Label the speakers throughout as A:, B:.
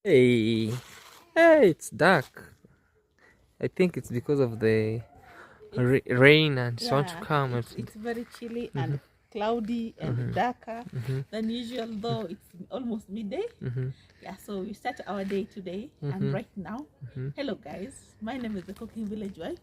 A: Hey, hey, it's dark. I think it's because of the rain and it's want to
B: Yeah,
A: come.
B: it's very chilly and cloudy and darker than usual, though it's almost midday. Yeah, so we start our day today, and right now, hello guys, my name is the Cooking Village Wife,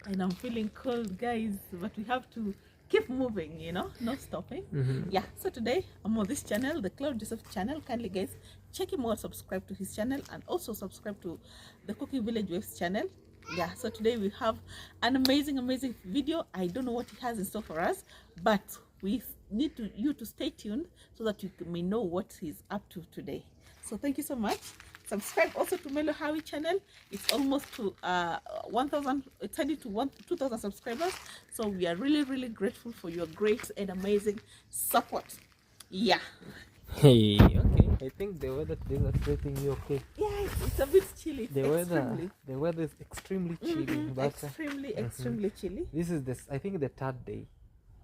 B: and I'm feeling cold, guys, but we have to keep moving, no stopping. Yeah, so today I'm on this channel, the Cloud Joseph channel. Kindly, guys, check him out, subscribe to his channel, and also subscribe to the Cooking Village Wife's channel. Yeah, so today we have an amazing video. I don't know what he has in store for us, but we need you to stay tuned so that you may know what he's up to today. So thank you so much. Subscribe also to Melon channel. It's almost to 1,000. It's heading to 2,000 subscribers. So we are really grateful for your great and amazing support. Yeah.
A: Hey, okay. I think the weather today is treating you okay.
B: Yeah, it's a bit chilly.
A: The weather is extremely chilly, but
B: Extremely chilly.
A: this is I think the third day,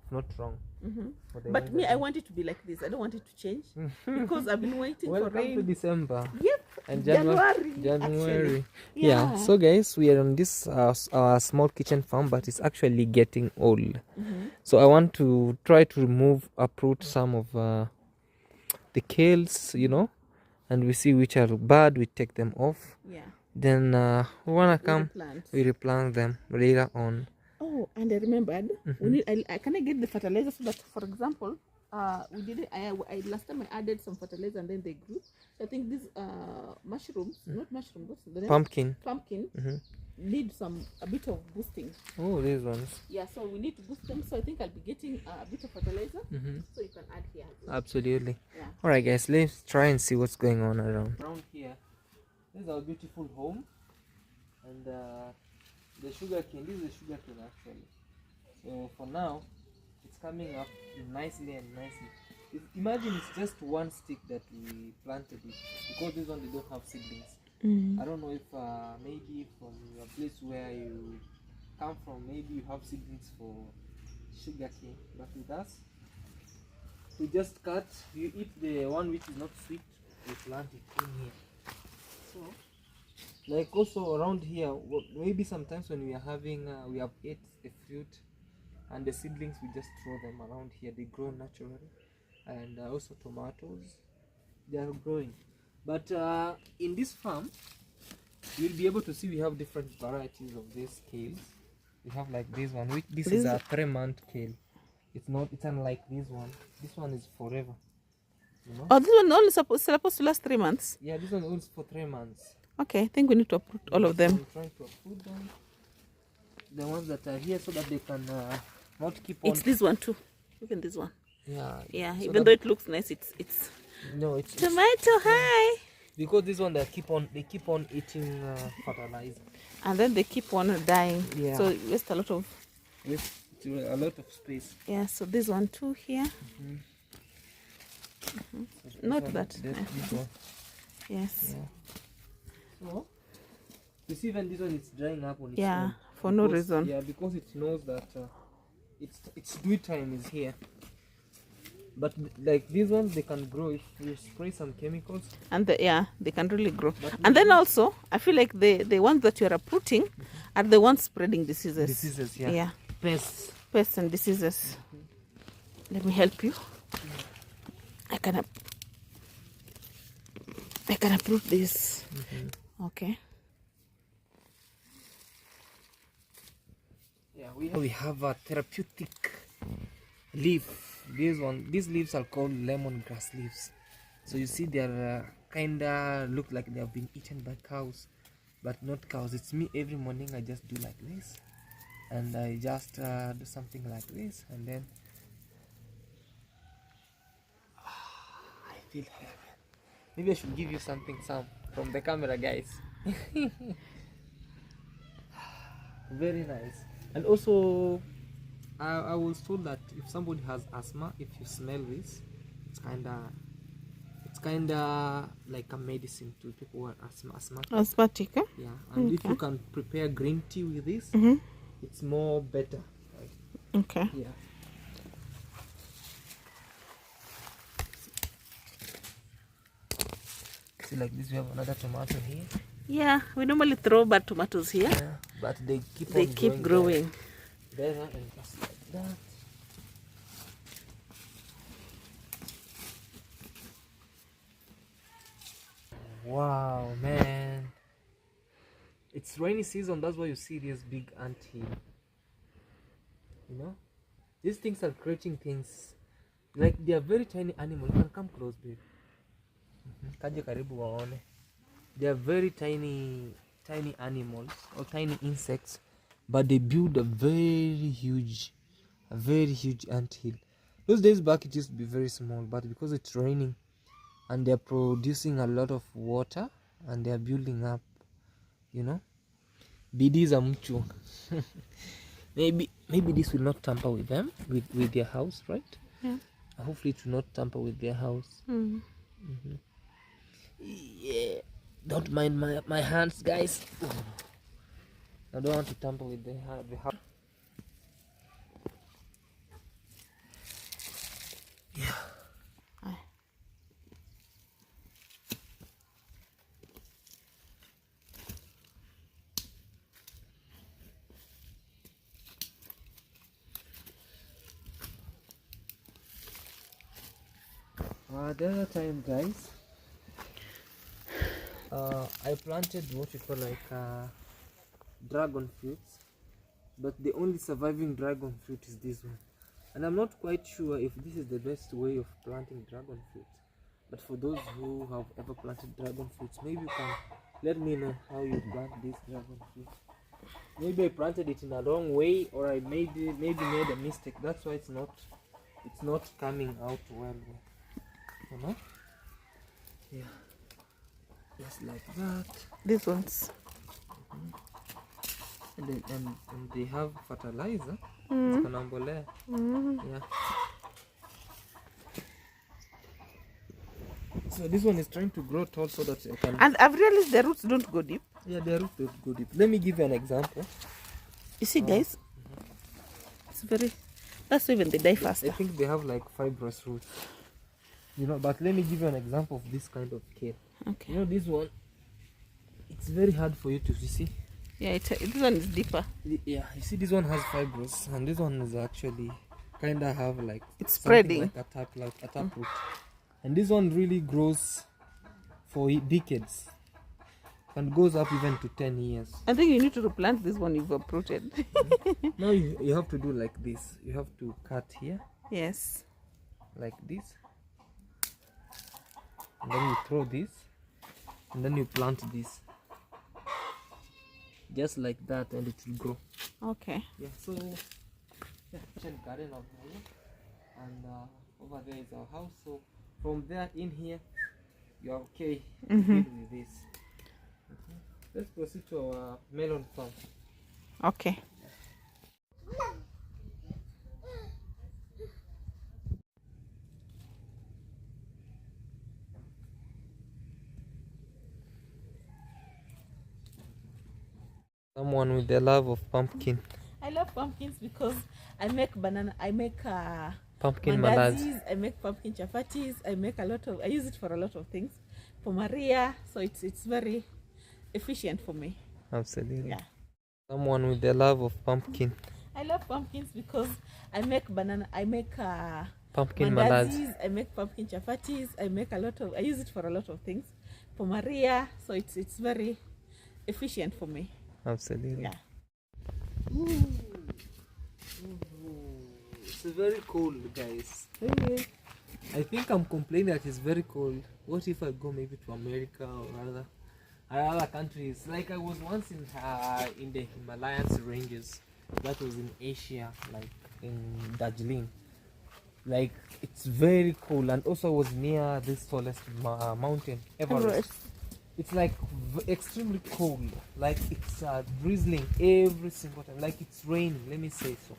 A: if not wrong.
B: But me, I want it to be like this. I don't want it to change because I've been waiting for
A: Welcome to
B: rain.
A: December.
B: Yep.
A: And
B: January.
A: January.
B: Yeah.
A: So guys, we are on this small kitchen farm, but it's actually getting old. So I want to try to uproot some of the kales, and we see which are bad. We take them off.
B: Yeah.
A: Then we wanna come.
B: Replant.
A: We replant them later on.
B: Oh, and I remembered we need. Can I get the fertilizer so that, for example, we did it. I last time I added some fertilizer and then they grew. So I think these mushrooms, not mushrooms, what's the name? Pumpkin need a bit of boosting.
A: Oh, these ones.
B: Yeah, so we need to boost them. So I think I'll be getting a bit of fertilizer. So you can add here.
A: Absolutely.
B: Yeah.
A: All right, guys. Let's try and see what's going on around here. This is our beautiful home, and the sugar cane. This is the sugar cane actually. So for now, it's coming up nicely. Imagine it's just one stick that we planted it, because this one they don't have seedlings. I don't know if maybe from your place where you come from, maybe you have seedlings for sugar cane, but with us, we just cut. You eat the one which is not sweet, we plant it in here. So, like also around here, maybe sometimes when we are having, we have ate a fruit, and the seedlings we just throw them around here. They grow naturally, and also tomatoes, they are growing. But in this farm, you'll be able to see we have different varieties of these kales. We have like this one. This is a 3-month kale. It's unlike this one. This one is forever.
B: Oh, this one only supposed to last 3 months.
A: Yeah, this one only for 3 months.
B: Okay, I think we need to uproot all of them.
A: I'm trying to uproot them. The ones that are here so that they can not keep on.
B: It's this one too. Look at this one.
A: Yeah.
B: Yeah,
A: so
B: even though it looks nice, it's
A: no, it's
B: tomato. Hi.
A: Because this one they keep on eating fertilizer,
B: And then they keep on dying.
A: Yeah.
B: So it wastes a lot of
A: space.
B: Yeah. So this one too here.
A: So
B: Not
A: one,
B: that.
A: this one.
B: Yes.
A: Yeah. So you see, even this one is drying up on its own.
B: For no reason.
A: Yeah, because it knows that its due time is here. But like these ones, they can grow if you spray some chemicals.
B: And they can really grow. And then also, I feel like the ones that you are uprooting are the ones spreading diseases.
A: Diseases, yeah.
B: Yeah.
A: Pests
B: and diseases. Let me help you. I can uproot this. Okay.
A: Yeah, we have a therapeutic leaf. These leaves are called lemongrass leaves. So you see, they're kinda look like they have been eaten by cows, but not cows. It's me. Every morning I just do like this, and I just do something like this, and then I feel heaven. Maybe I should give you some from the camera, guys. Very nice. And also, I was told that if somebody has asthma, if you smell this, it's kinda like a medicine to people who are asthmatic. Yeah, and if you can prepare green tea with this, it's more better.
B: Okay.
A: Yeah. see like this. We have another tomato here.
B: Yeah, we normally throw bad tomatoes here.
A: Yeah, but they keep
B: They keep growing.
A: Better and just like that. Wow, man. It's rainy season, that's why you see this big ant hill. You know? These things are creating things. Like they are very tiny animals. You can come close, babe. Kaje karibu waone. They are very tiny animals or tiny insects, but they build a very huge ant hill. Those days back it used to be very small, but because it's raining and they're producing a lot of water and they're building up, you know, bidii za mchu. maybe this will not tamper with them, with their house, right?
B: Yeah.
A: Hopefully it will not tamper with their house. Yeah, don't mind my hands, guys. I don't want to tamper with the house. Yeah. The other time, guys, I planted what you call like dragon fruits, but the only surviving dragon fruit is this one, and I'm not quite sure if this is the best way of planting dragon fruit. But for those who have ever planted dragon fruits, maybe you can let me know how you plant this dragon fruit. Maybe I planted it in a wrong way, or I maybe made a mistake. That's why it's not coming out well. You know? Yeah. Just like that.
B: These ones.
A: And they have fertilizer. Yeah. So this one is trying to grow tall so that I can.
B: And I've realized the roots don't go deep.
A: Yeah, the roots don't go deep. Let me give you an example.
B: You see, guys, it's very. That's even they die faster.
A: I think they have like fibrous roots. You know, but let me give you an example of this kind of kale.
B: Okay.
A: You know, this one, it's very hard for you to see.
B: Yeah, this one is deeper.
A: Yeah, you see, this one has fibrous, and this one is actually kind of have like
B: it's spreading
A: like a tap root, and this one really grows for decades and goes up even to 10 years.
B: I think you need to replant this one you've uprooted.
A: No, you have to do like this. You have to cut here.
B: Yes.
A: Like this. And then you throw this, and then you plant this, just like that, and it will grow.
B: Okay.
A: Yeah. So, yeah, kitchen garden of here, and over there is our house. So from there in here, you are okay to deal with this. Let's proceed to our melon farm.
B: Okay.
A: Someone with the love of pumpkin.
B: I love pumpkins because I make
A: Pumpkin
B: mandazis, I make pumpkin chapatis, I use it for a lot of things. For Maria, so it's very efficient for me.
A: Absolutely.
B: Yeah.
A: Someone with the love of pumpkin.
B: I love pumpkins because I make
A: pumpkin
B: mandazis, I make pumpkin chapatis, I use it for a lot of things. For Maria, so it's very efficient for me.
A: Absolutely.
B: Yeah.
A: Ooh. It's very cold, guys. Hey. I think I'm complaining that it's very cold. What if I go maybe to America or other countries? Like I was once in the Himalayas ranges. That was in Asia, like in Darjeeling. Like it's very cold, and also I was near this tallest mountain, Everest. It's like extremely cold, like it's drizzling every single time, like it's raining, let me say so.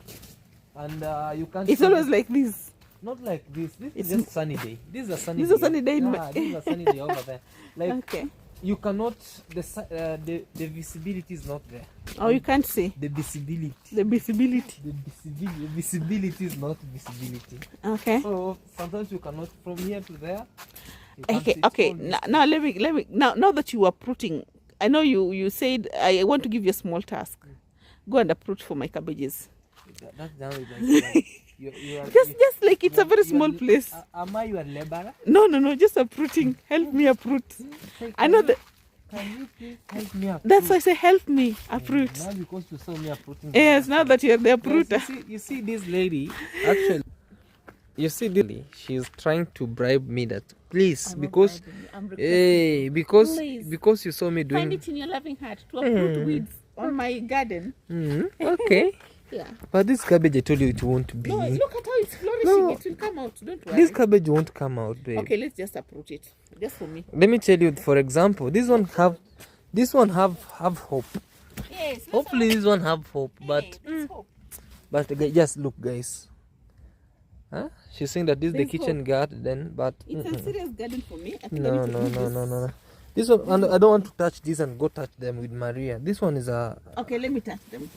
A: And you can't.
B: It's always like this.
A: Not like this. This is just sunny day. This is a sunny
B: This
A: day.
B: is a sunny day.
A: Yeah, this is a sunny day over there. Like
B: okay.
A: You cannot. The visibility is not there.
B: Oh, you can't see.
A: The visibility.
B: The visibility.
A: The visibility is not visibility.
B: Okay.
A: So sometimes you cannot from here to there. You can't
B: Okay,
A: sit
B: okay.
A: all this
B: Now let me now that you are uprooting, I know you said I want to give you a small task. Go and uproot for my cabbages.
A: That now is like you are
B: Just like it's a very small place.
A: Am I your laborer?
B: No, just uprooting. Help me uproot.
A: Say,
B: I know that.
A: Can you please help me uproot?
B: That's why I say help me uproot.
A: Now because you saw me uprooting.
B: Yes, now that you're the uprooter.
A: You see this lady actually. You see this lady, she's trying to bribe me that please because because you saw me doing.
B: Find it in your loving heart to uproot weeds on my garden.
A: Okay.
B: Yeah.
A: But this cabbage, I told you it won't be.
B: No, look at how it's flourishing. It will come out. Don't worry.
A: This cabbage won't come out, babe.
B: Okay, let's just uproot it. Just for me.
A: Let me tell you, for example, this one have hope.
B: Yes.
A: Hopefully this one have hope, but just look, guys. Huh? She's saying that this is the kitchen garden, but
B: it's a serious garden for me. I think
A: no. This one, and I don't want to touch this and go touch them with Maria. This one is a.
B: Okay, let me touch them.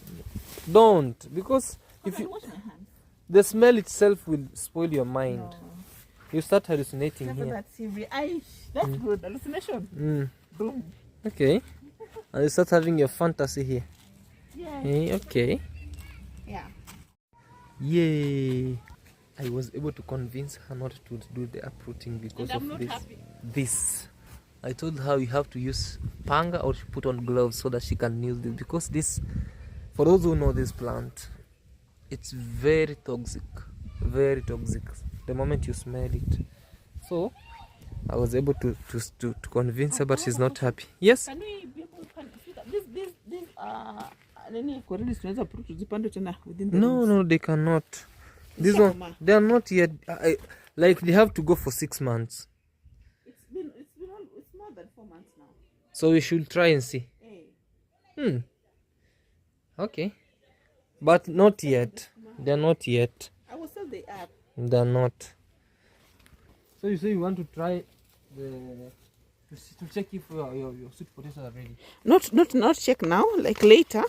A: Don't, because if you
B: wash my hands.
A: the smell itself will spoil your mind.
B: No.
A: You start hallucinating here.
B: That's good. Hallucination. Boom.
A: Okay. And you start having your fantasy here.
B: Yeah.
A: Okay.
B: Yeah.
A: Yay. I was able to convince her not to do the uprooting because of this. I told her you have to use panga or she put on gloves so that she can use this, because this, for those who know this plant, it's very toxic, the moment you smell it. So I was able to convince her, but she's not happy. Yes.
B: Can we be able to
A: No, they cannot. This one, they are not yet. Like they have to go for 6 months.
B: It's more than 4 months now.
A: So we should try and see.
B: Hey.
A: Okay. But not yet. They're not yet.
B: I will sell the app.
A: They're not. So you say you want to try to check if your sweet potatoes are ready.
B: Not check now, like later.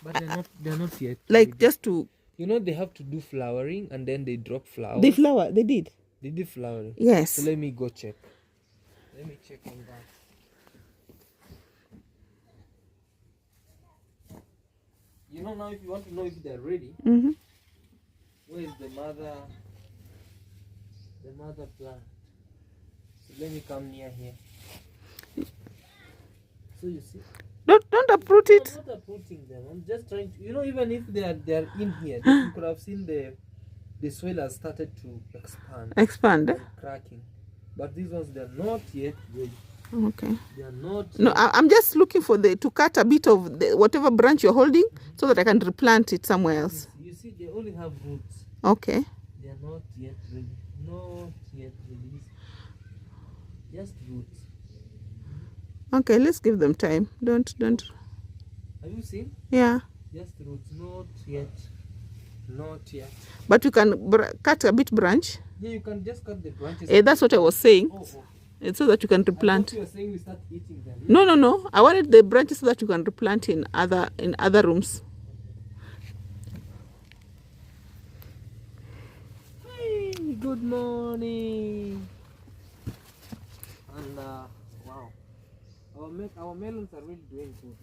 A: But they're not yet.
B: Like
A: ready.
B: just to.
A: You know they have to do flowering and then they drop flowers.
B: They did.
A: They did flowering.
B: Yes.
A: So let me go check. Let me check on that. You know, now if you want to know if they're ready, where is the mother plant? So let me come near here. So you see,
B: Don't uproot it.
A: I'm not uprooting them. I'm just trying to, even if they are in here, you could have seen the soil has started to expand and cracking. But these ones, they're not yet ready.
B: Okay.
A: They are not.
B: No, I'm just looking for to cut a bit of whatever branch you're holding so that I can replant it somewhere else.
A: You see, they only have roots.
B: Okay.
A: They are not yet ready. Not yet ready. Just roots.
B: Okay, let's give them time. Don't.
A: Have you seen?
B: Yeah.
A: Just roots. Not yet. Not yet.
B: But you can cut a bit branch.
A: Yeah, you can just cut the branches.
B: That's what I was saying. It's so that you can replant.
A: You were saying we start eating them.
B: No. I wanted the branches so that you can replant in other rooms.
A: Hey, good morning. And wow, our melons are really doing good.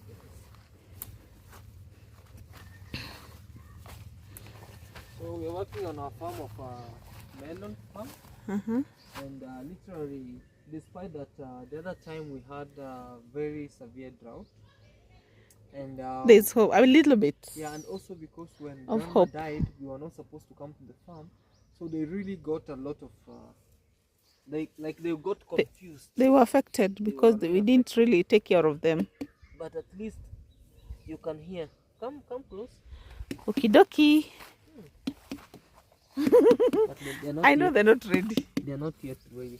A: So we're working on our farm of melon farm, and literally, despite that, the other time we had a very severe drought, and
B: there's hope a little bit.
A: Yeah, and also because when
B: of
A: Grandma
B: hope
A: died, we were not supposed to come to the farm, so they really got a lot of they got confused.
B: They were affected because we didn't really take care of them.
A: But at least you can hear. Come close.
B: Okie dokie.
A: But
B: I know they're not ready.
A: They're not yet ready.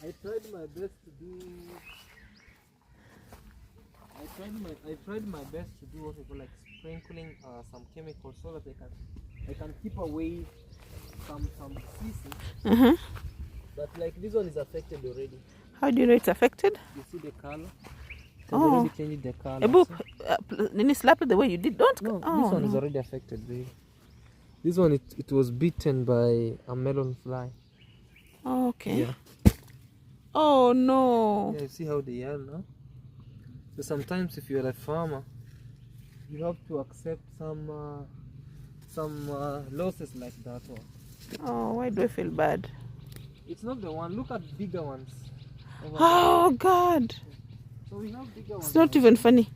A: I tried my best to do what we call like sprinkling some chemicals so that I can keep away some species. But like this one is affected already.
B: How do you know it's affected?
A: You see the color?
B: Oh,
A: changed the color.
B: A book. Then you slap it the way you did. Don't.
A: No, this one is already affected. Really. This one, it was bitten by a melon fly.
B: Okay.
A: Yeah.
B: Oh no.
A: Yeah, you see how they are now? So sometimes if you're a farmer, you have to accept some losses like that one.
B: Oh, why do I feel bad?
A: It's not the one. Look at bigger ones over there.
B: Oh God.
A: So we have bigger ones.
B: It's not
A: now.
B: even funny.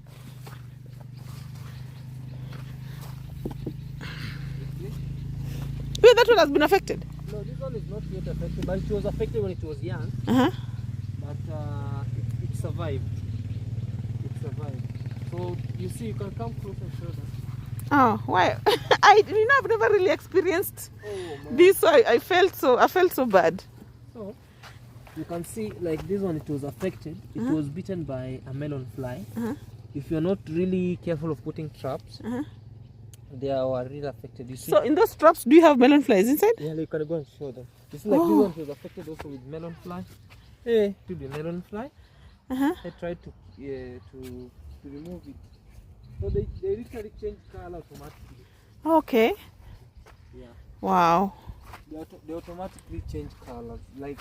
B: Yeah, that one has been affected.
A: No, this one is not yet affected, but it was affected when it was young.
B: Uh-huh.
A: But it survived. It survived. So you see, you can come closer and show them.
B: Oh, why? I've never really experienced
A: Oh man.
B: this. I felt so bad.
A: So you can see, like this one, it was affected. It was bitten by a melon fly. If you're not really careful of putting traps, they are really affected. You see?
B: So in those traps, do you have melon flies inside?
A: Yeah, you can go and show them. You see, like this one was affected also with melon fly. Hey, to the melon fly. I tried to remove it. So they literally change color automatically.
B: Okay.
A: Yeah.
B: Wow.
A: They automatically change colors. Like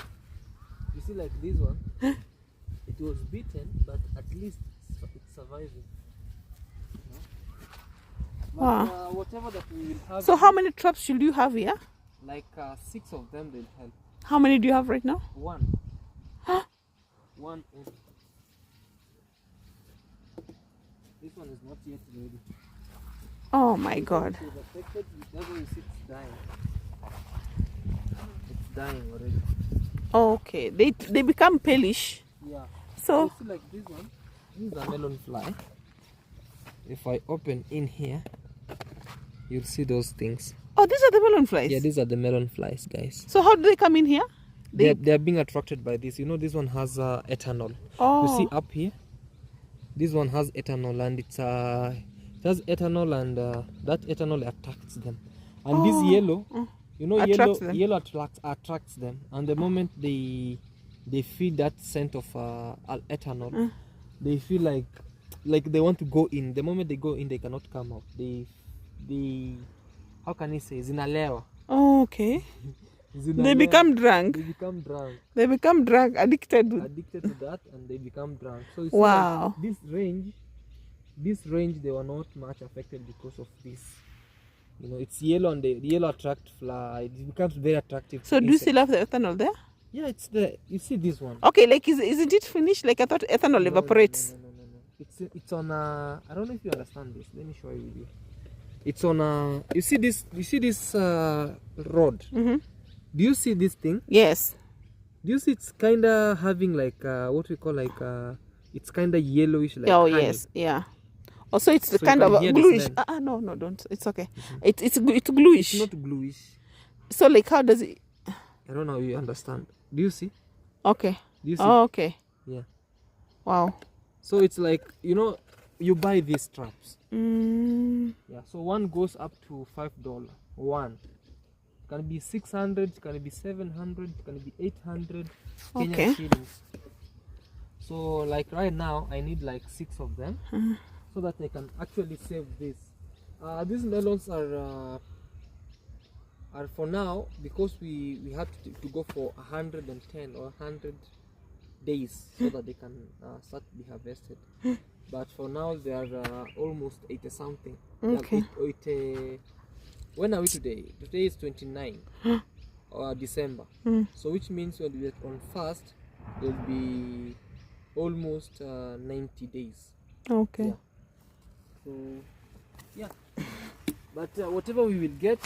A: you see, like this one, it was beaten, but at least it's surviving. But,
B: Wow.
A: whatever that we will have.
B: So how many traps should you have here?
A: Like 6 of them will help.
B: How many do you have right now?
A: 1. 1. This one is not yet ready.
B: Oh my God.
A: It was affected. That's why you see it's dying. It's dying already.
B: Okay. They become palish.
A: Yeah.
B: So
A: You see, like this one. This is a melon fly. If I open in here, you'll see those things.
B: oh, these are the melon flies.
A: Yeah, these are the melon flies, guys.
B: So how do they come in here?
A: They're being attracted by this. You know, this one has ethanol.
B: Oh.
A: You see up here, this one has ethanol, and it has ethanol, and that ethanol attracts them. And this yellow, you know,
B: Attracts them.
A: yellow attracts them. And the moment they feel that scent of ethanol, they feel like they want to go in. The moment they go in, they cannot come out. They how can I say, zinalewa.
B: Oh, okay. They
A: Zinalewa.
B: become drunk.
A: They become drunk.
B: They become drunk, addicted to.
A: Addicted to that, and they become drunk. So you see,
B: Wow.
A: like, this range they were not much affected because of this. You know, it's yellow, and the yellow attract fly. It becomes very attractive.
B: So
A: to
B: do you
A: insects.
B: still have the ethanol there?
A: Yeah, it's there. You see this one.
B: Okay, like isn't it finished? Like I thought ethanol evaporates.
A: No. It's on a. I don't know if you understand this. Let me show you with you. It's on a. You see this rod. Do you see this thing?
B: Yes.
A: Do you see it's kind of having like what we call like it's kind of yellowish like
B: Oh
A: honey.
B: yes, yeah. Also, it's
A: So you
B: kind
A: can
B: of
A: hear the
B: bluish.
A: smell.
B: No, don't. It's okay. It's bluish.
A: It's not bluish.
B: So like, how does it?
A: I don't know how you understand. Do you see?
B: Okay.
A: Do you see?
B: Oh, okay.
A: Yeah.
B: Wow.
A: So it's like, you know, you buy these traps.
B: Yeah.
A: So one goes up to $5. One. It can be 600, it can be 700, it can be 800
B: Okay.
A: Kenyan shillings. So like right now, I need like 6 of them so that I can actually save this. These melons are for now, because we had to go for 110 or 100 days so that they can start to be harvested. But for now they are almost 80 something.
B: Okay.
A: When are we today? Today is 29 December. So which means when we are on fast, it will be almost 90 days.
B: Okay.
A: Yeah. So yeah. But whatever we will get,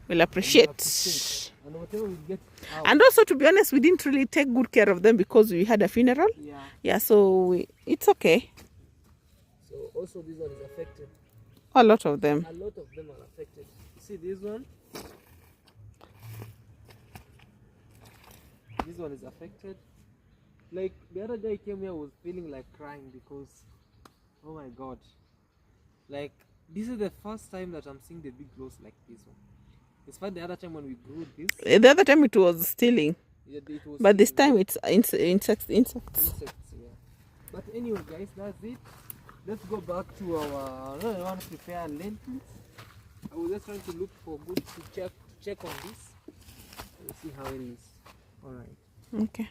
B: We'll appreciate.
A: and whatever we get out.
B: And also, to be honest, we didn't really take good care of them because we had a funeral.
A: Yeah.
B: Yeah, so it's okay.
A: So also this one is affected.
B: A lot of them.
A: A lot of them are affected. You see this one? This one is affected. Like the other day I came here, I was feeling like crying because, oh my god. Like this is the first time that I'm seeing the big loss like this one. It's fine the other time when we grew this.
B: The other time it was stealing.
A: Yeah, it was
B: But this
A: stealing.
B: time it's insects.
A: Insects, yeah. But anyway, guys, that's it. Let's go back to our. I want to prepare lentils. I was just trying to look for good to check on this. Let's see how it is. All right.
B: Okay.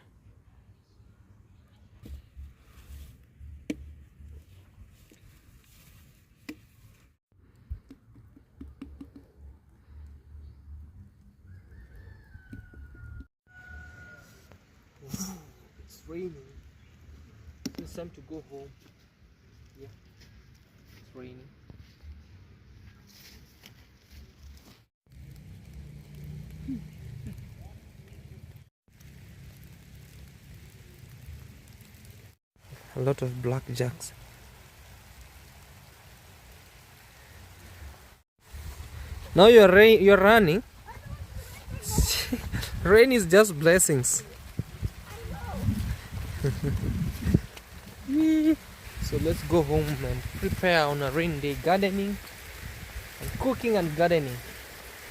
A: It's raining. It's time to go home. Yeah, it's raining. A lot of blackjacks. Now you're running. Rain is just blessings. So let's go home and prepare on a rain day gardening and cooking and gardening.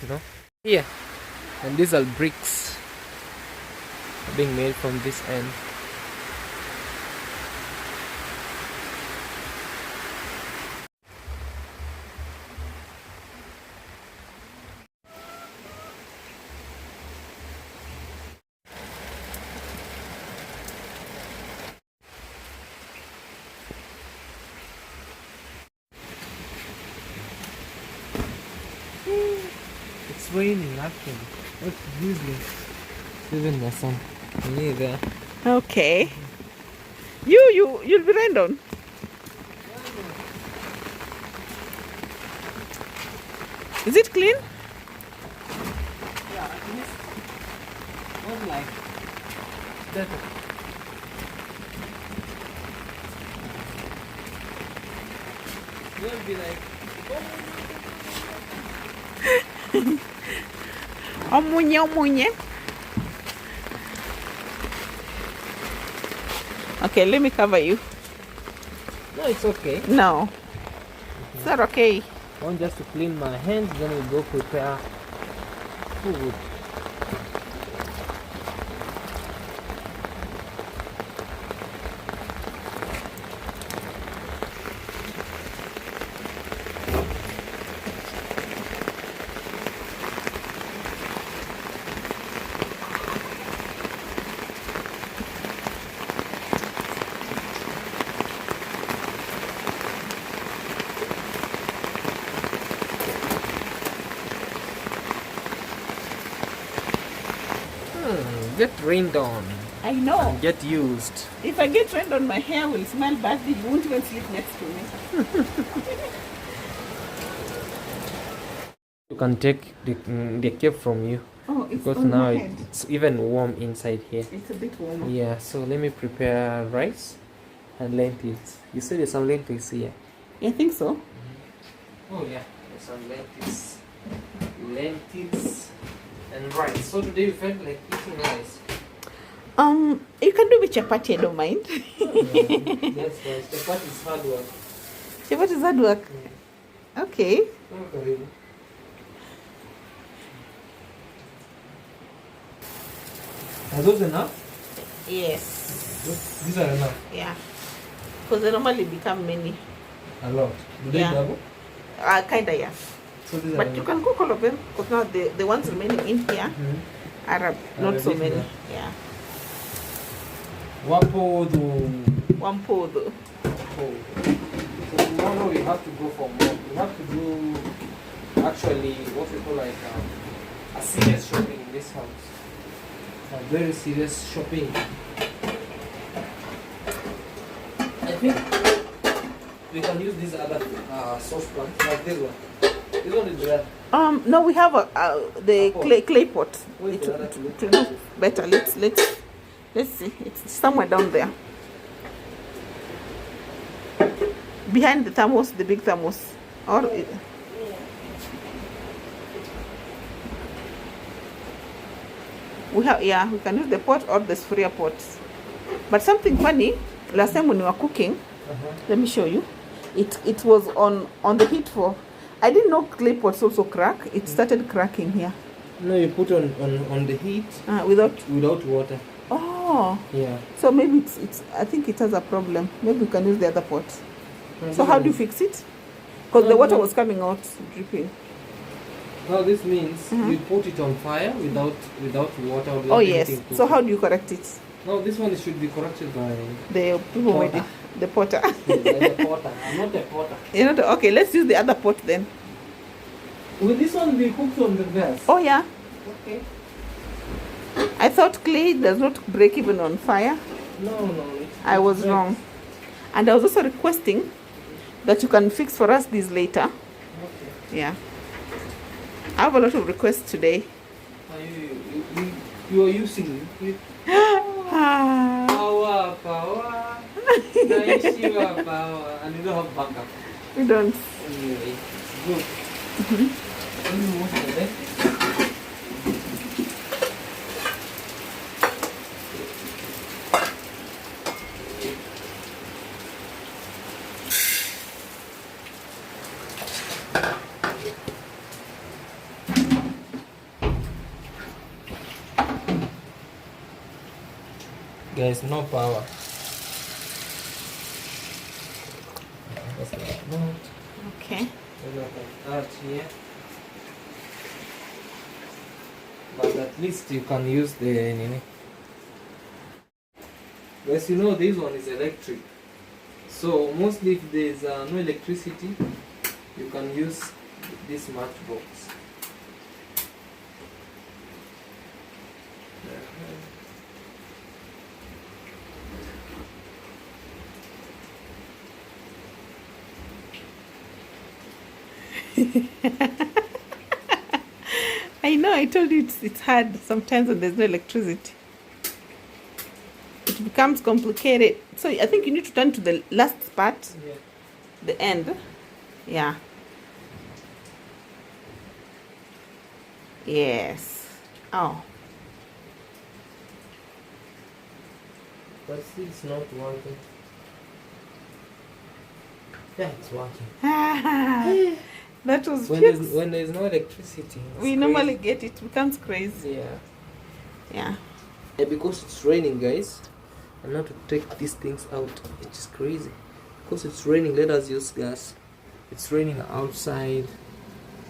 A: You know, here, and these are bricks being made from this end. It's raining actually. It's drizzling. Even the sun. Me there.
B: Okay. You'll be rained on. Is it clean?
A: Yeah, at least not like better. You'll be like,
B: Omunye. Okay, let me cover you.
A: no, it's okay.
B: No. Is that okay?
A: I want just to clean my hands, then we go prepare food. Get rained on.
B: I know.
A: Get used.
B: If I get rained on, my hair will smell badly. You won't even sleep next to me.
A: You can take the cape from you.
B: Oh, it's
A: Because
B: on
A: now
B: my head.
A: it's even warm inside here.
B: It's a bit warmer.
A: Yeah, so let me prepare rice and lentils. You said there's some lentils here.
B: I think so.
A: Oh yeah, there's some lentils. Lentils and rice. So today you felt like eating rice.
B: You can do with chapati, I don't mind.
A: That's right. Chapati is hard work.
B: Chapati is hard work. Okay.
A: Okay. Are those enough?
B: Yes.
A: These are enough.
B: Yeah. Because they normally become many.
A: A lot. Do they
B: Yeah.
A: double?
B: Kinda, yeah.
A: So these are
B: But you
A: enough.
B: can cook all of them. Because now the ones remaining in here are not so
A: bit
B: many.
A: more.
B: Yeah.
A: Wapo do.
B: One pot though.
A: So tomorrow we have to go for more. We have to do actually what we call like a serious shopping in this house. A very serious shopping. I think we can use these other saucepans like this one. This one is there.
B: No, we have the
A: A pot.
B: clay pot.
A: Where's the other
B: It will look better. Let's see. It's somewhere down there. Behind the thermos, the big thermos. Or we can use the pot or the sphere pot. But something funny, last time when we were cooking, let me show you. It was on the heat for, I didn't know clay pots also crack. It started cracking here.
A: No, you put on the heat
B: Without
A: water.
B: Oh,
A: Yeah.
B: so maybe it's I think it has a problem. Maybe we can use the other pot. So how do you fix it? Because the water was coming out dripping.
A: Now this means you put it on fire without water or without
B: Oh yes.
A: anything
B: So
A: cooking.
B: how do you correct it?
A: No, this one should be corrected by
B: The people
A: Potter.
B: made it. The potter.
A: the potter. I'm not a potter.
B: You know. Okay, let's use the other pot then.
A: Will this one be cooked on the gas?
B: Oh yeah.
A: Okay.
B: I thought clay does not break even on fire.
A: No.
B: I was wrong. And I was also requesting that you can fix for us this later.
A: Okay.
B: Yeah. I have a lot of requests today.
A: You are using it. Power. Naishiwa power. And you don't have backup.
B: We don't.
A: Anyway, good. Only most of it. Guys, no power. That's not.
B: Okay.
A: That here. But at least you can use the guys, you know this one is electric. So mostly if there's no electricity, you can use this matchbox.
B: I know, I told you it's hard sometimes when there's no electricity. It becomes complicated. So I think you need to turn to the last part,
A: Yeah.
B: the end. Yeah. Yes. Oh.
A: But still it's not working. Yeah, it's working.
B: That was
A: When there's no electricity.
B: we normally get it becomes crazy.
A: Yeah.
B: Yeah.
A: Because it's raining, guys. And now to take these things out, it's crazy. Because it's raining, let us use gas. It's raining outside.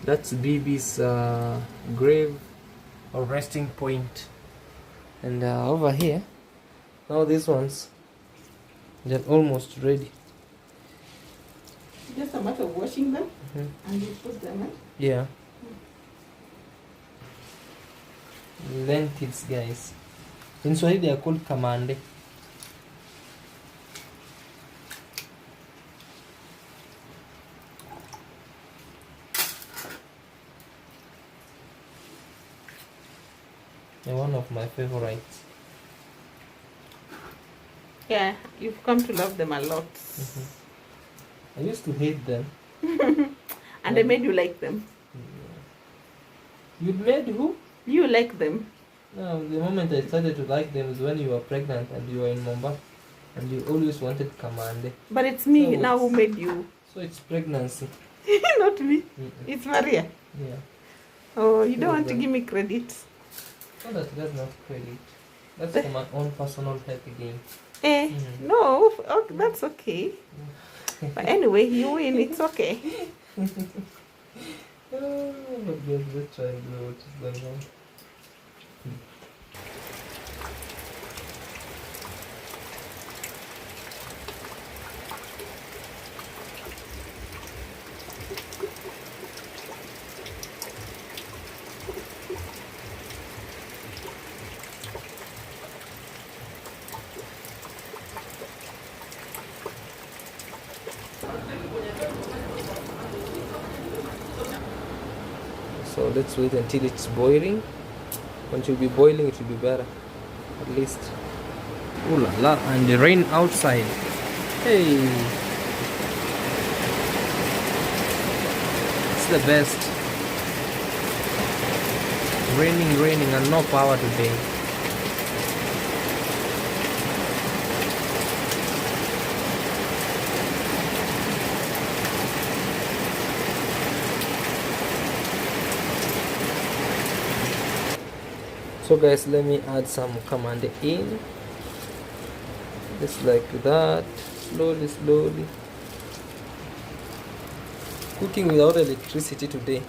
A: That's BB's grave or resting point. And over here, now these ones, they're almost ready.
B: Just a matter of washing them and you put them in.
A: Yeah. Lentils, guys. In Swahili they are called kamande. They're one of my favorites.
B: Yeah, you've come to love them a lot.
A: I used to hate them.
B: And I made you like them.
A: You made who?
B: You like them.
A: No, the moment I started to like them is when you were pregnant and you were in Mombasa and you always wanted kamande.
B: But it's me
A: So
B: now who
A: it's-
B: made you.
A: So it's pregnancy.
B: Not me.
A: Mm-mm.
B: It's Maria.
A: Yeah.
B: Oh, you don't
A: Well
B: want to
A: done.
B: give me credit.
A: So that's not credit. That's for my own personal health gain.
B: Eh, no, that's okay. But anyway, you win, it's okay.
A: But guys, let's try and know what is going on. So let's wait until it's boiling. When it will be boiling, it will be better. At least. Ooh la la, and the rain outside. Hey! It's the best. Raining, and no power today. So guys, let me add some command in, just like that, slowly. Cooking without electricity today.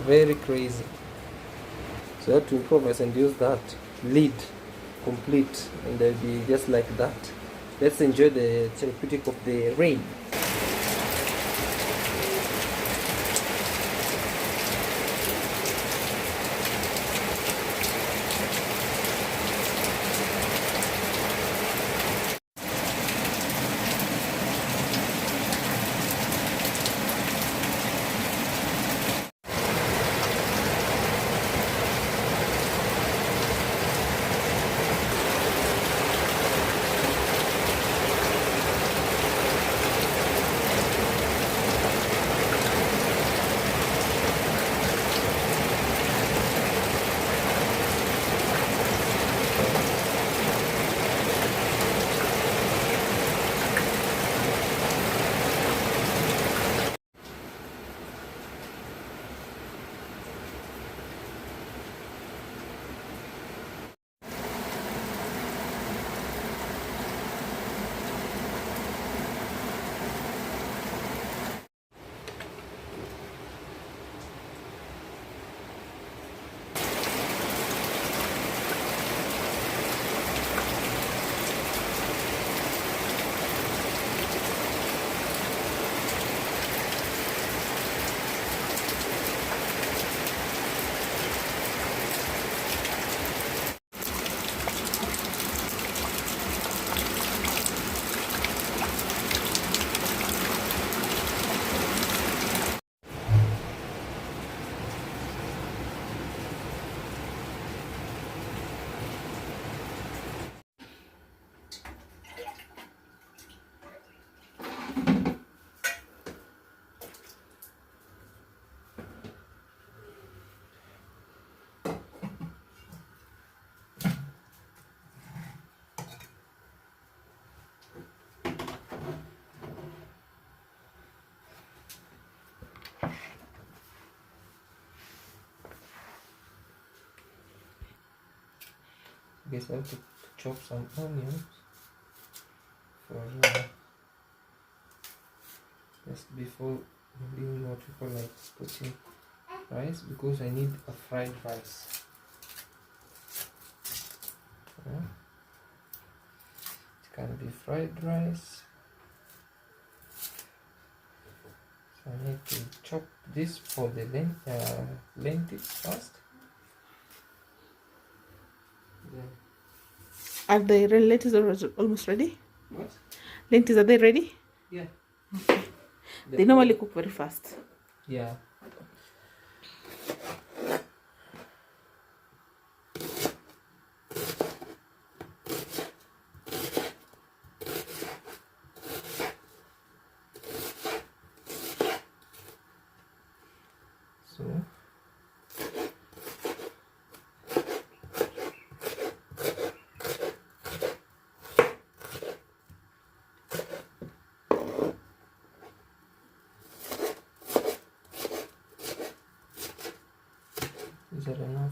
A: Very crazy. So you have to improvise and use that lead complete, and they'll be just like that. Let's enjoy the therapeutic of the rain. Guess I have to chop some onions for just before doing what we call like putting rice, because I need a fried rice. Yeah. It can be fried rice. So I need to chop this for the lentils first. Then
B: Are the lentils almost ready?
A: what?
B: Lentils, are they ready?
A: Yeah.
B: They normally cook very fast.
A: Yeah. So is that enough?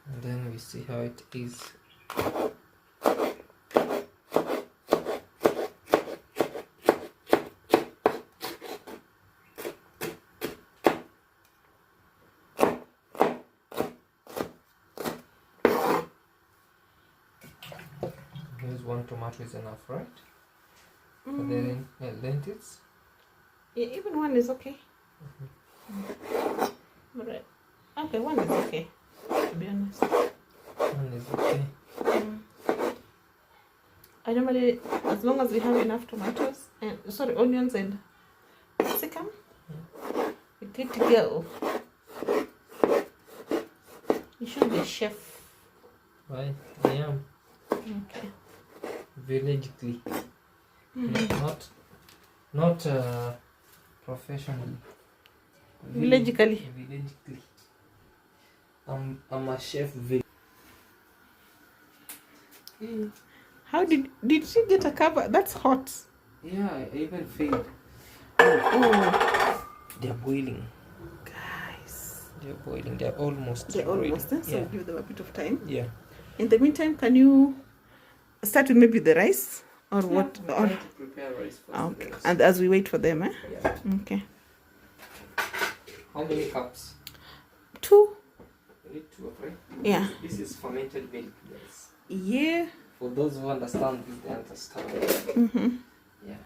A: And then we see how it is. Here's one tomato is enough, right? For the lentils.
B: Yeah, even one is okay. Alright. Okay, one is okay, to be honest.
A: One is okay.
B: I normally, as long as we have enough tomatoes and onions and capsicum, we're good to go. You should be a chef.
A: Why? I am.
B: Okay.
A: Villagically. Not professionally.
B: Villagically.
A: Villagically. I'm a chef.
B: How did she get a cover? That's hot.
A: Yeah, I even failed.
B: Oh,
A: They're boiling.
B: guys.
A: They're boiling. They're almost.
B: They're almost done, so
A: Yeah.
B: give them a bit of time.
A: Yeah.
B: In the meantime, can you start with maybe the rice or what?
A: I'm
B: Or
A: trying to prepare rice first.
B: okay, and as we wait for them, eh?
A: Yeah.
B: Okay.
A: How many cups?
B: 2.
A: You need 2, right?
B: Yeah.
A: This is fermented milk, guys.
B: Yeah.
A: For those who understand this, they understand.
B: Mm-hmm.
A: Yeah.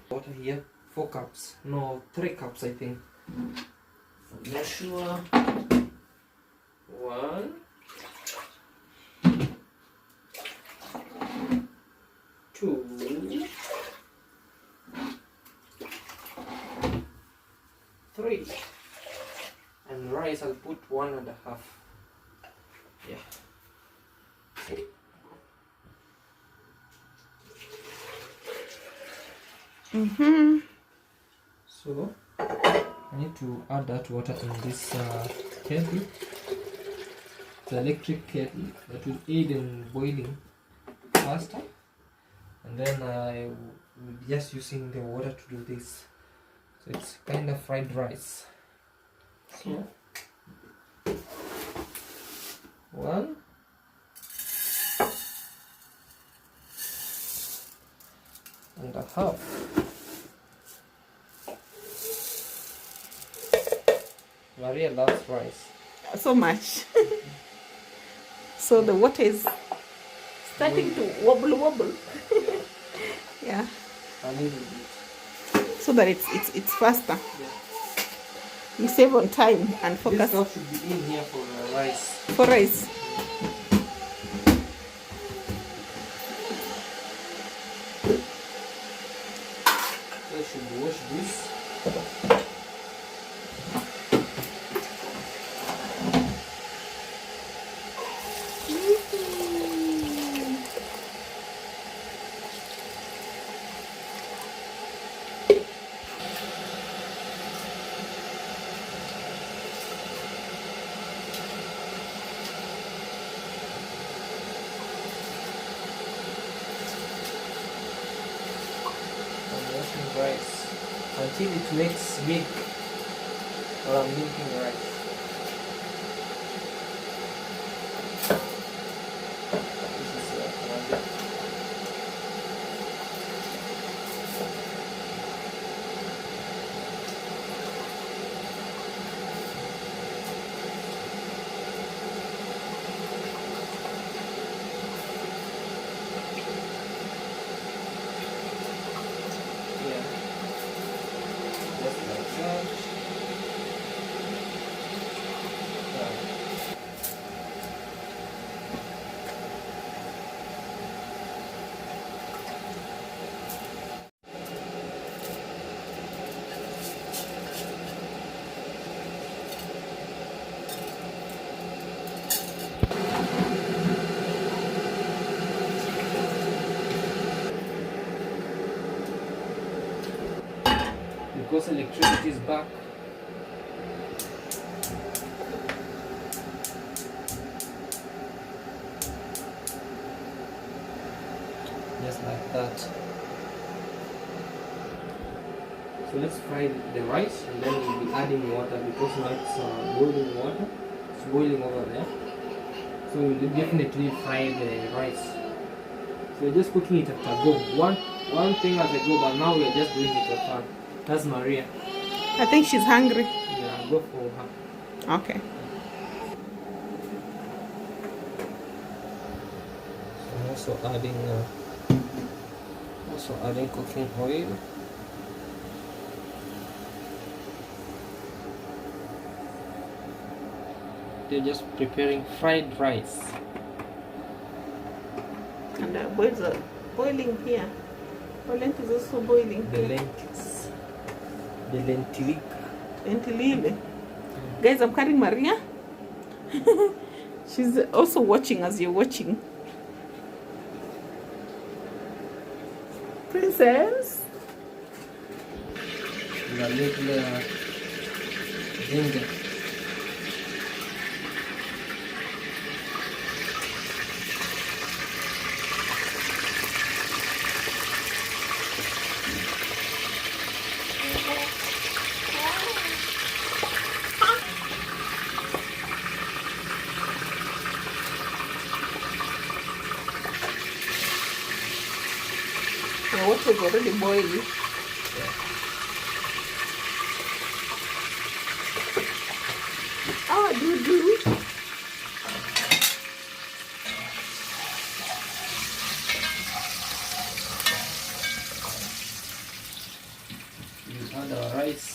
A: Water here, 4 cups. No, 3 cups, I think. I'm not sure. 1. 2. 3. And rice, I'll put 1.5. Yeah.
B: Mm-hmm.
A: So I need to add that water in this kettle, the electric kettle that will aid in boiling faster, and then I will be just using the water to do this. So it's kind of fried rice. So 1. And a half. Maria loves rice.
B: So much. So the water is starting to wobble. Yeah.
A: A little bit.
B: So that it's faster.
A: Yeah.
B: We save on time and
A: This
B: focus
A: stuff should be in here for rice.
B: for rice.
A: So I should wash this. I'm washing rice until it makes milk, or I'm milking rice. This is one. Yeah. Just like that. Yeah. Because electricity is back. Just like that. So let's fry the rice and then we'll be adding water because now it's boiling water. It's boiling over there. So we'll definitely fry the rice. So we're just cooking it at a go. One thing at a go, but now we're just doing it at a. That's Maria.
B: I think she's hungry.
A: Yeah, go for her.
B: Okay.
A: I'm also adding cooking oil. They're just preparing fried rice.
B: And the boils are boiling here. The lentils is also boiling
A: The
B: here.
A: lentils. The lentilica.
B: Lentilile. Guys, I'm carrying Maria. She's also watching as you're watching. Princess.
A: The little ginger.
B: water is already boiling.
A: Yeah.
B: Oh, do.
A: You add our rice.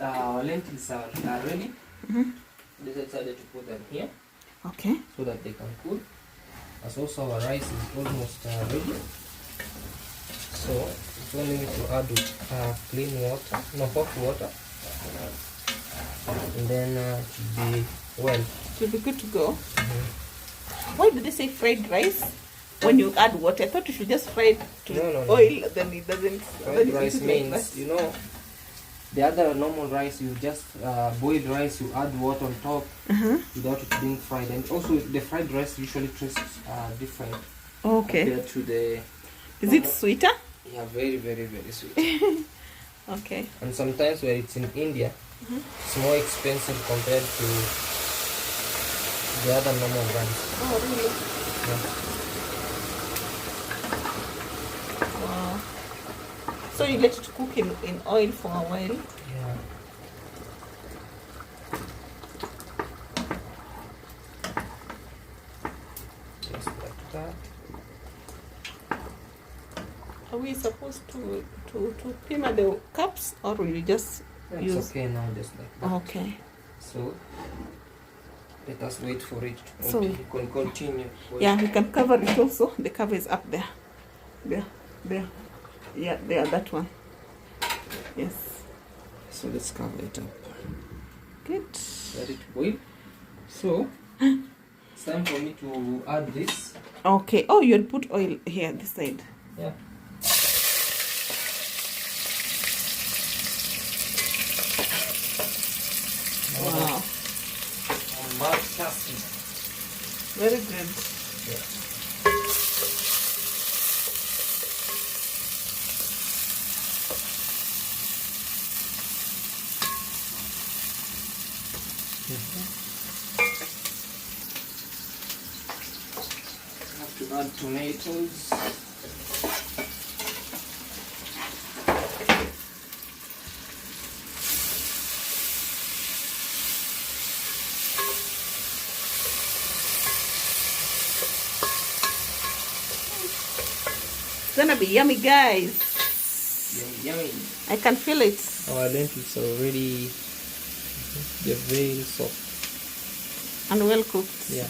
A: Our lentils are ready. Just decided to put them here.
B: Okay.
A: So that they can cool. As also our rice is almost ready. So it's only need to add clean water, no hot water, and then it should be well.
B: It will be good to go. Why did they say fried rice? When you add water, I thought you should just fry it to
A: No.
B: oil, then it doesn't.
A: Fried rice means, you know, the other normal rice, you just boiled rice, you add water on top without it being fried. And also the fried rice usually tastes different compared to the...
B: Is it sweeter?
A: Yeah, very, very, very sweet.
B: Okay.
A: And sometimes when it's in India, it's more expensive compared to the other normal rice.
B: Oh, really?
A: Yeah.
B: Wow. So you let it cook in oil for a while?
A: Yeah. Just like that.
B: Are we supposed to pima the cups, or will you just use?
A: It's okay now, just like that.
B: Okay.
A: So let us wait for it to
B: So
A: you can continue.
B: yeah, you can cover it also. The cover is up there. There. Yeah, there, that one. Yes.
A: So let's cover it up.
B: Good.
A: Let it boil. So it's time for me to add this.
B: Okay. Oh, you'll put oil here, this side.
A: Yeah.
B: Wow.
A: Fantastic.
B: Very good.
A: Yeah. Have to add tomatoes.
B: It's gonna be yummy, guys.
A: Yummy.
B: I can feel it.
A: Our lentils are already, they're very soft.
B: And well cooked.
A: Yeah.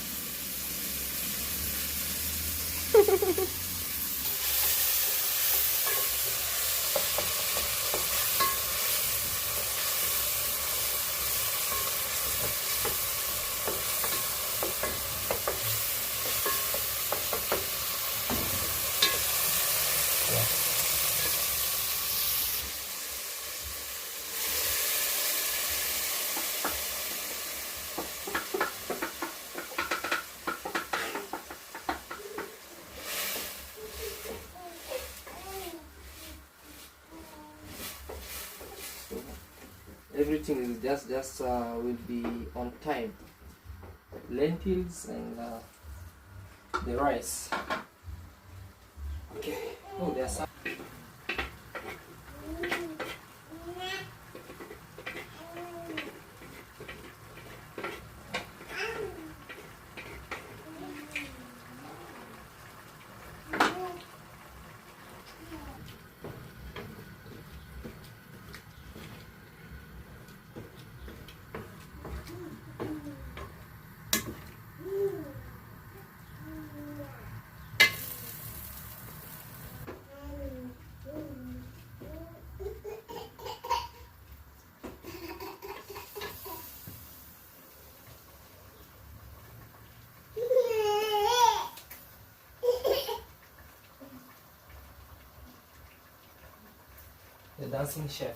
A: Everything is just will be on time. Lentils and the rice. Okay. Oh, there's some. The dancing chef.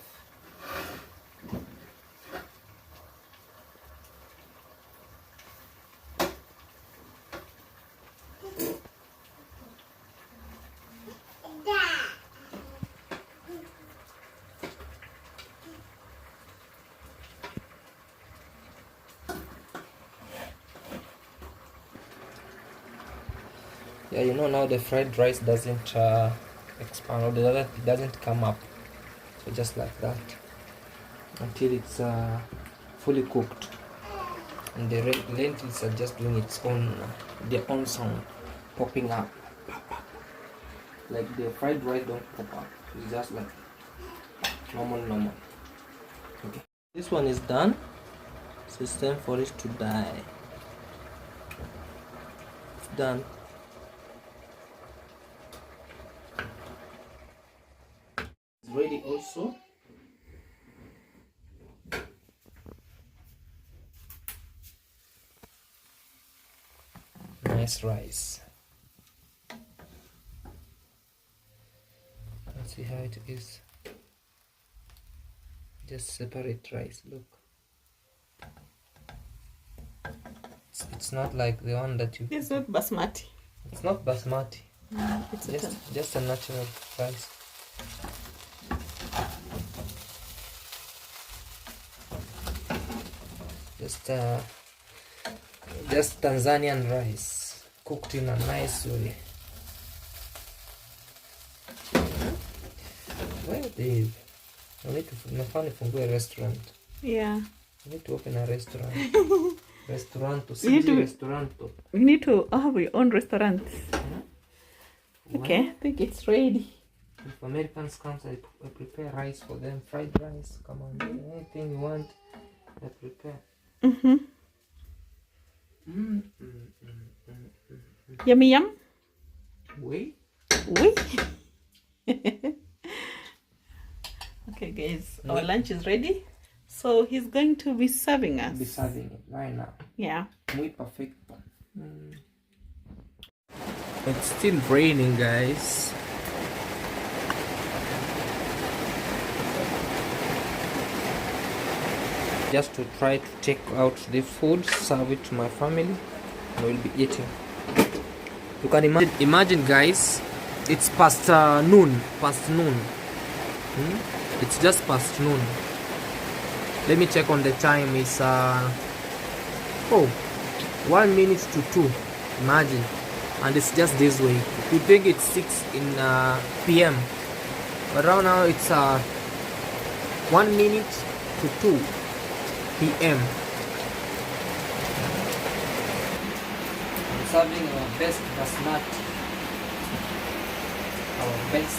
A: Yeah, you know, now the fried rice doesn't expand, or it doesn't come up, so just like that until it's fully cooked, and the lentils are just doing their own sound, popping up. Like the fried rice don't pop up, it's just like normal. Okay, this one is done, so it's time for it to die. It's done. It's ready also. Nice rice. Let's see how it is. Just separate rice. Look, it's not like the one that you.
B: It's not basmati.
A: It's not basmati.
B: It's
A: just a natural rice. Just Tanzanian rice cooked in a nice way. Where Dave? I need to find a restaurant.
B: Yeah.
A: I need to open a restaurant. Restauranto.
B: We need to have your own restaurant. Okay, I think it's ready.
A: If Americans come, I prepare rice for them. Fried rice. Come on, anything you want, I prepare.
B: Yummy yum.
A: Wait.
B: Okay, guys, our lunch is ready. So he's going to be serving us.
A: Be serving it right now.
B: Yeah.
A: Muy perfecto. It's still raining, guys. Just to try to take out the food, serve it to my family, and we'll be eating. You can imagine, guys, it's past noon. It's just past noon. Let me check on the time. It's 1 minute to 2. Imagine, and it's just this way. You think it's 6 in p.m. but right now it's 1 minute to 2 p.m. I'm serving our best basmati. Our best.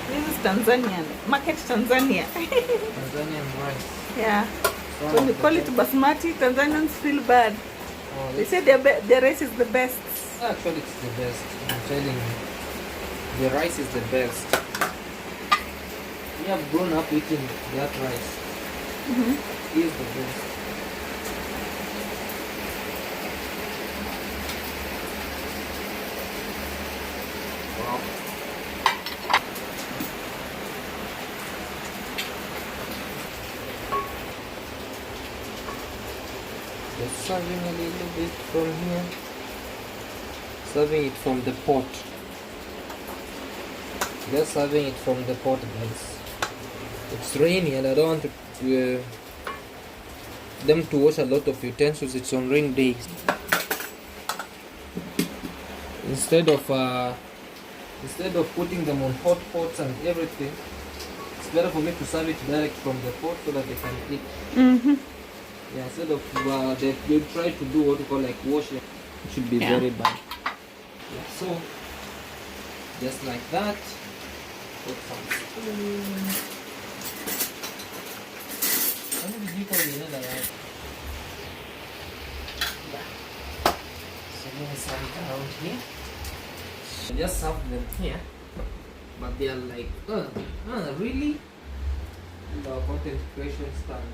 B: This is Tanzanian. Market Tanzania.
A: Tanzanian rice.
B: Yeah. When you call it basmati, Tanzanians feel bad.
A: Oh,
B: They say their rice is the best.
A: actually, it's the best. I'm telling you. The rice is the best. We have grown up eating that rice. It is the best. Wow. Just serving a little bit from here. Serving it from the pot. Just serving it from the pot, guys. It's rainy and I don't want them to wash a lot of utensils. It's on rain days. Instead of putting them on hot pots and everything, it's better for me to serve it direct from the pot so that they can eat. Yeah, instead of they try to do what you call like washing, it should be very bad. Yeah, so just like that. Put some spoon. How many people do you know that? Yeah. So there's some around here. I just serve them here, but they are like, really? The content creation stand.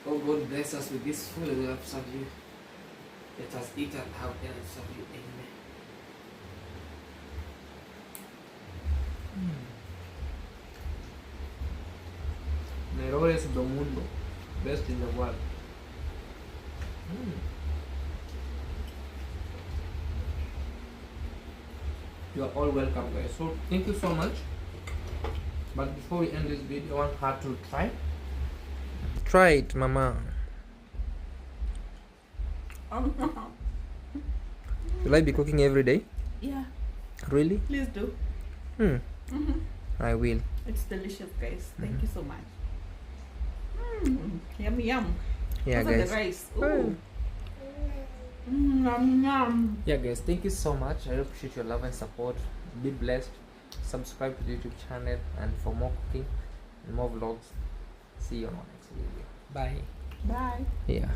A: Oh, God bless us with this food that we have served you. Let us eat at how else of you in Mejores do mundo. Best in the world. You are all welcome, guys. So thank you so much. But before we end this video, I want her to try. Try it, mama. Will I be cooking every day?
B: Yeah,
A: Really?
B: please do.
A: I will.
B: It's delicious, guys. Thank you so much. Yummy, yum.
A: Yeah,
B: Look at
A: guys.
B: the rice. Ooh. Yum, yum.
A: Yeah, guys, thank you so much. I appreciate your love and support. Be blessed. Subscribe to the YouTube channel and for more cooking and more vlogs. See you on our next video. Bye.
B: Bye.
A: Yeah.